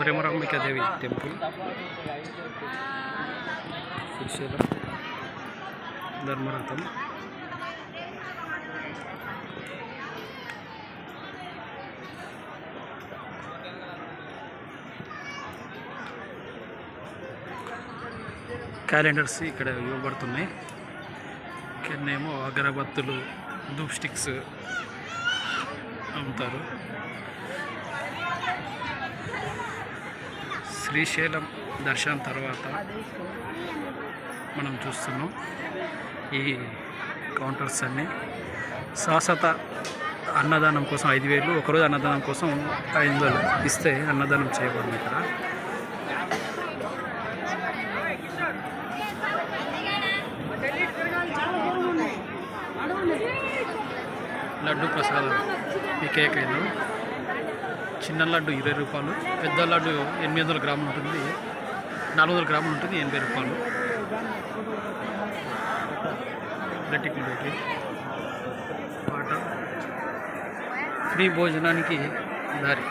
Brahmarambika Devi temple Srisailam ధర్మరథం. Calendars ఇక్కడ ఇవ్వబడుతున్నాయి. ఇక్కడనేమో అగరబత్తులు, ధూప్ స్టిక్స్ అమ్ముతారు. శ్రీశైలం దర్శనం తర్వాత మనం చూస్తున్నాం ఈ కౌంటర్స్ అన్నీ. శాశ్వత అన్నదానం కోసం 5,000, ఒకరోజు అన్నదానం కోసం 500 ఇస్తే అన్నదానం చేయబడింది ఇక్కడ. లడ్డు ప్రసాదం ఏకైకైనా చిన్న లడ్డు 20 రూపాయలు, పెద్ద లడ్డు 800 గ్రాములు ఉంటుంది, 400 గ్రాములు ఉంటుంది, 80 రూపాయలు. వాటర్ ఫ్రీ భోజనానికి దారి.